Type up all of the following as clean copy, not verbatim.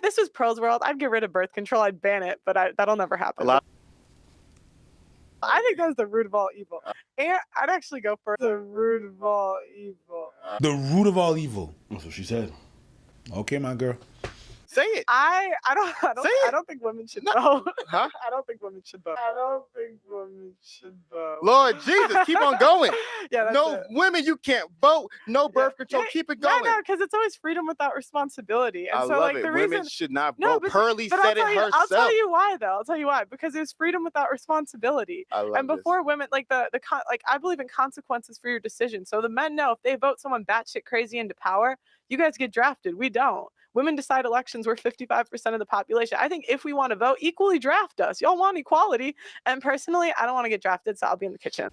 this was Pearl's world, I'd get rid of birth control. I'd ban it, but that'll never happen. I think that's the root of all evil. And I'd actually go for the root of all evil. The root of all evil. That's what she said. Okay, my girl. Say it. I don't think women should vote. Huh? I don't think women should vote. I don't think women should vote. Lord Jesus, keep on going. Yeah, that's No it. women, you can't vote. No birth control. Keep it going. No, because it's always freedom without responsibility. And I so, love like, it. the Women reason should not No, vote. but Pearly I'll said it tell you- herself. I'll tell you why, though. I'll tell you why. Because it was freedom without responsibility. I love And before women, like I believe in consequences for your decision. So the men know if they vote someone batshit crazy into power, you guys get drafted. We don't. Women decide elections. We're 55% of the population. I think if we want to vote, equally draft us. Y'all want equality. And personally, I don't want to get drafted, so I'll be in the kitchen.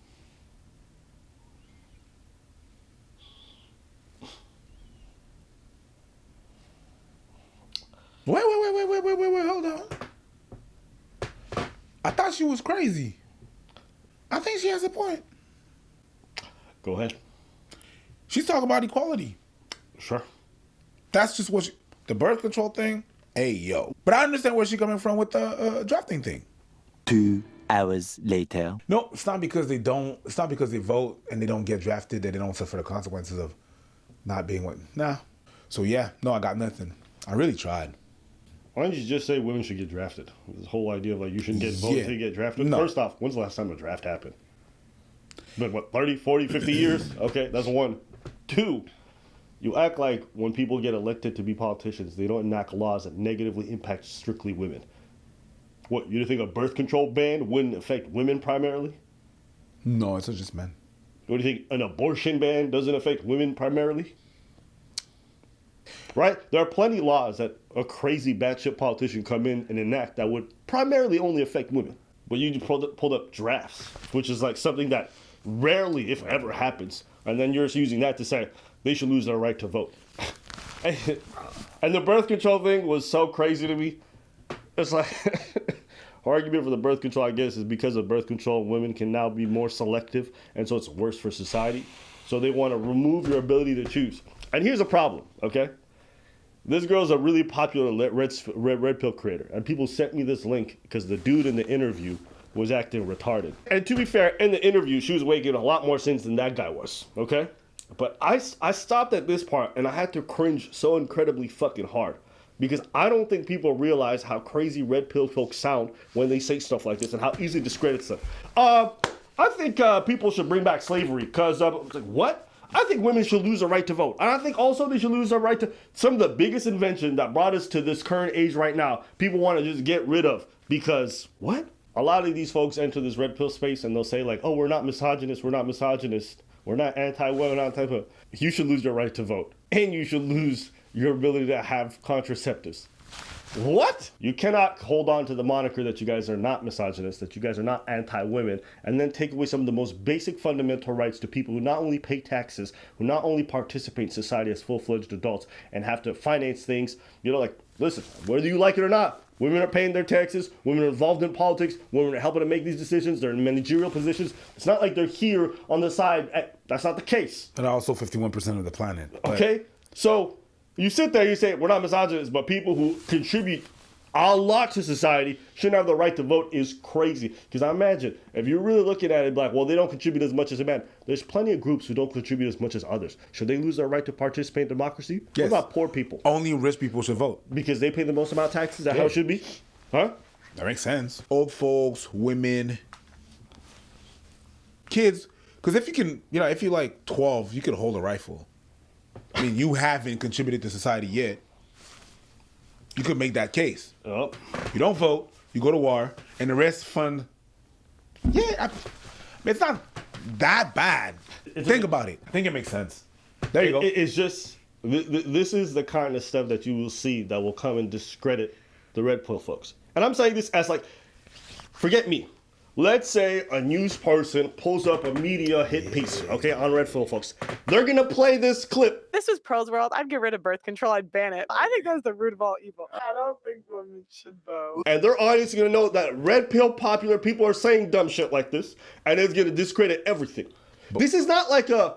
Wait, hold on. I thought she was crazy. I think she has a point. Go ahead. She's talking about equality. Sure. That's just what the birth control thing. Hey, yo. But I understand where she's coming from with the drafting thing. 2 hours later. No, it's not because they don't. It's not because they vote and they don't get drafted that they don't suffer the consequences of not being what. Nah. So yeah, no, I got nothing. I really tried. Why don't you just say women should get drafted? This whole idea of like you shouldn't get voted to get drafted. No. First off, when's the last time a draft happened? Been what, 30, 40, 50 years? Okay, that's one. Two, you act like when people get elected to be politicians, they don't enact laws that negatively impact strictly women. What, you think a birth control ban wouldn't affect women primarily? No, it's not just men. What do you think, an abortion ban doesn't affect women primarily? Right? There are plenty of laws that a crazy batshit politician come in and enact that would primarily only affect women. But you pulled up drafts, which is like something that rarely, if ever, happens. And then you're just using that to say they should lose their right to vote. And the birth control thing was so crazy to me. It's like, argument for the birth control, I guess, is because of birth control, women can now be more selective, and so it's worse for society. So they want to remove your ability to choose. And here's a problem, okay? This girl's a really popular red pill creator, and people sent me this link because the dude in the interview was acting retarded. And to be fair, in the interview, she was making a lot more sense than that guy was, okay? But I stopped at this part, and I had to cringe so incredibly fucking hard because I don't think people realize how crazy red pill folks sound when they say stuff like this and how easily it discredits them. I think people should bring back slavery because, like, what? I think women should lose the right to vote. And I think also they should lose their right to some of the biggest inventions that brought us to this current age right now. People want to just get rid of because what? A lot of these folks enter this red pill space and they'll say like, oh, we're not misogynist. We're not misogynist. We're not anti-women, not anti-women. You should lose your right to vote. And you should lose your ability to have contraceptives. What? You cannot hold on to the moniker that you guys are not misogynist, that you guys are not anti-women, and then take away some of the most basic fundamental rights to people who not only pay taxes, who not only participate in society as full-fledged adults and have to finance things. You know, like, listen, whether you like it or not, women are paying their taxes, women are involved in politics, women are helping to make these decisions, they're in managerial positions. It's not like they're here on the side. That's not the case. And also 51% of the planet. Okay? So you sit there, you say, we're not misogynists, but people who contribute a lot to society shouldn't have the right to vote is crazy. Because I imagine, if you're really looking at it like, well, they don't contribute as much as a man. There's plenty of groups who don't contribute as much as others. Should they lose their right to participate in democracy? Yes. What about poor people? Only rich people should vote. Because they pay the most amount of taxes? Is that how it should be? Huh? That makes sense. Old folks, women, kids. Because if you can, you know, if you're like 12, you could hold a rifle. I mean, you haven't contributed to society yet. You could make that case. Oh. You don't vote, you go to war, and the rest fund. Yeah, I mean, it's not that bad. Think about it. I think it makes sense. There you go. It's just, this is the kind of stuff that you will see that will come and discredit the red pill folks. And I'm saying this as like, forget me. Let's say a news person pulls up a media hit piece, okay, on red pill folks. They're going to play this clip. This was Pearl's world. I'd get rid of birth control. I'd ban it. I think that's the root of all evil. I don't think women should vote. And their audience is going to know that red pill popular people are saying dumb shit like this, and it's going to discredit everything. This is not like a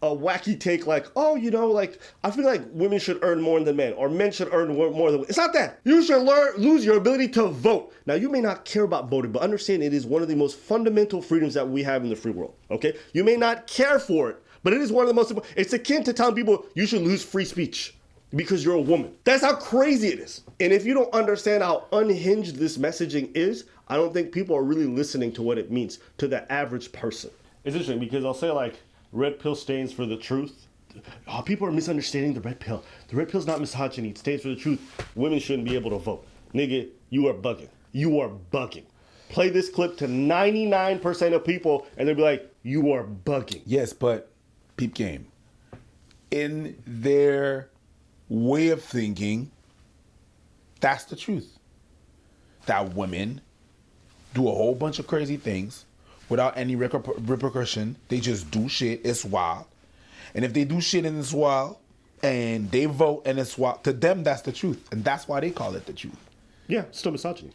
a wacky take like, oh, you know, like, I feel like women should earn more than men, or men should earn more than. It's not that. You should lose your ability to vote. Now, you may not care about voting, but understand it is one of the most fundamental freedoms that we have in the free world, okay? You may not care for it, but it is one of the most. It's akin to telling people you should lose free speech because you're a woman. That's how crazy it is. And if you don't understand how unhinged this messaging is, I don't think people are really listening to what it means to the average person. It's interesting because I'll say like, red pill stands for the truth. Oh, people are misunderstanding the red pill. The red pill's not misogyny. It stands for the truth. Women shouldn't be able to vote. Nigga, you are bugging. You are bugging. Play this clip to 99% of people and they'll be like, you are bugging. Yes, but peep game. In their way of thinking, that's the truth. That women do a whole bunch of crazy things without any repercussion. They just do shit. It's wild. And if they do shit and it's wild, and they vote and it's wild, to them that's the truth. And that's why they call it the truth. Yeah, it's still misogyny.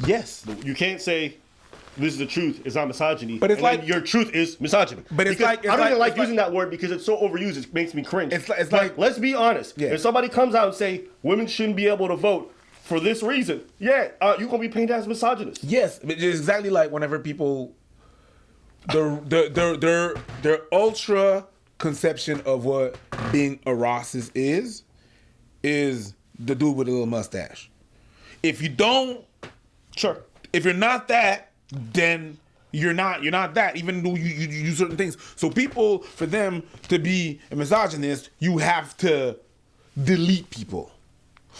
Yes. You can't say this is the truth, it's not misogyny. But it's and then like your truth is misogyny. But it's because like I don't even like using that word because it's so overused. It makes me cringe. It's like but let's be honest. Yeah. If somebody comes out and say women shouldn't be able to vote for this reason, you're gonna be painted as misogynist. Yes, it's exactly like whenever people their ultra conception of what being a Ross's is the dude with a little mustache. If you don't, Sure. if you're not that, then you're not that, even though you do certain things. So people, for them to be a misogynist, you have to delete people.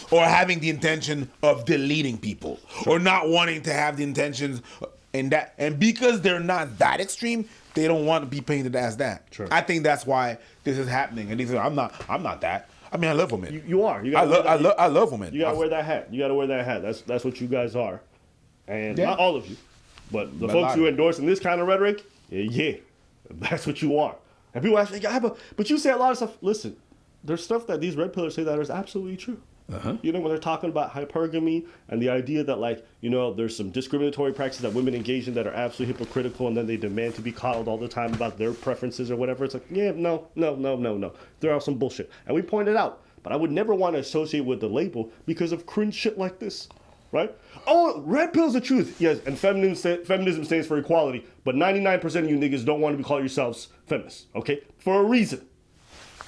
Or having the intention of deleting people. Or not wanting to have the intentions and because they're not that extreme, they don't want to be painted as that. Sure. I think that's why this is happening. And they say, I'm not that. I mean, I love women. You are. I love women. You gotta wear that hat. You gotta wear that hat. That's what you guys are. And Yeah. not all of you, but the But a folks lot who of endorsing this kind of rhetoric, yeah, that's what you are. And people ask me, but you say a lot of stuff. Listen, there's stuff that these red pillars say that is absolutely true. Uh-huh. You know, when they're talking about hypergamy and the idea that, like, you know, there's some discriminatory practices that women engage in that are absolutely hypocritical, and then they demand to be coddled all the time about their preferences or whatever. It's like, yeah, no. There are some bullshit. And we pointed out, but I would never want to associate with the label because of cringe shit like this, right? Oh, red pill's the truth. Yes, and feminism stands for equality, but 99% of you niggas don't want to call yourselves feminists, okay? For a reason.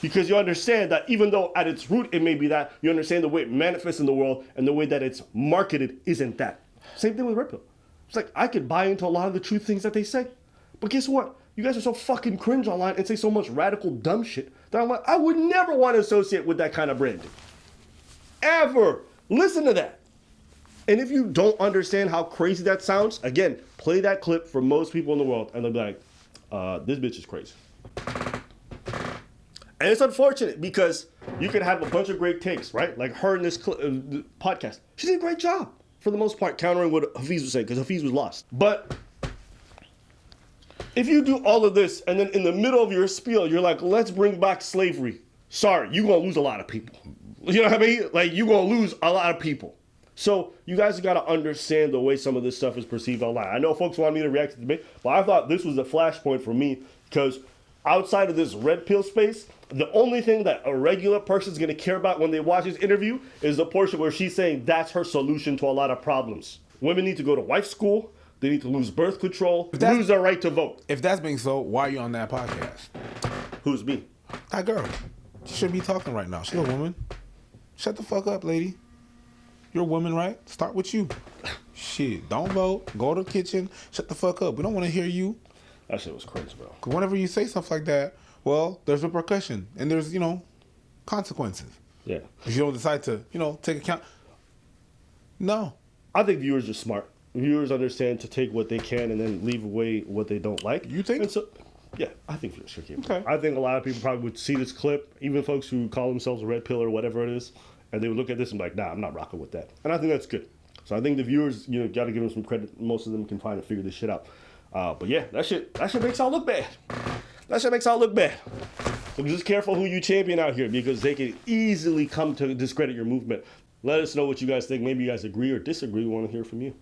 Because you understand that even though at its root it may be that, you understand the way it manifests in the world and the way that it's marketed isn't that. Same thing with Redpill. It's like, I could buy into a lot of the true things that they say. But guess what? You guys are so fucking cringe online and say so much radical dumb shit that I'm like, I would never want to associate with that kind of branding. Ever. Listen to that. And if you don't understand how crazy that sounds, again, play that clip for most people in the world and they'll be like, this bitch is crazy. And it's unfortunate because you could have a bunch of great takes, right? Like her in this podcast. She did a great job, for the most part, countering what Hafiz was saying, because Hafiz was lost. But if you do all of this, and then in the middle of your spiel, you're like, let's bring back slavery. Sorry, you're going to lose a lot of people. You know what I mean? Like, you're going to lose a lot of people. So you guys got to understand the way some of this stuff is perceived online. I know folks want me to react to the debate, but I thought this was a flashpoint for me, because outside of this red pill space, the only thing that a regular person's going to care about when they watch this interview is the portion where she's saying that's her solution to a lot of problems. Women need to go to wife school. They need to lose birth control, lose their right to vote. If that's being so, why are you on that podcast? Who's me? That girl. She shouldn't be talking right now. She's a woman. Shut the fuck up, lady. You're a woman, right? Start with you. Shit, don't vote. Go to the kitchen. Shut the fuck up. We don't want to hear you. That shit was crazy, bro. Because whenever you say stuff like that, well, there's repercussion. And there's, consequences. Yeah. If you don't decide to, take account. No. I think viewers are smart. Viewers understand to take what they can and then leave away what they don't like. You think? And so, yeah, I think viewers are capable. Okay. I think a lot of people probably would see this clip, even folks who call themselves a red pill or whatever it is, and they would look at this and be like, nah, I'm not rocking with that. And I think that's good. So I think the viewers, got to give them some credit. Most of them can finally figure this shit out. But yeah, that shit makes y'all look bad. That shit makes y'all look bad. So just careful who you champion out here, because they can easily come to discredit your movement. Let us know what you guys think. Maybe you guys agree or disagree. We want to hear from you.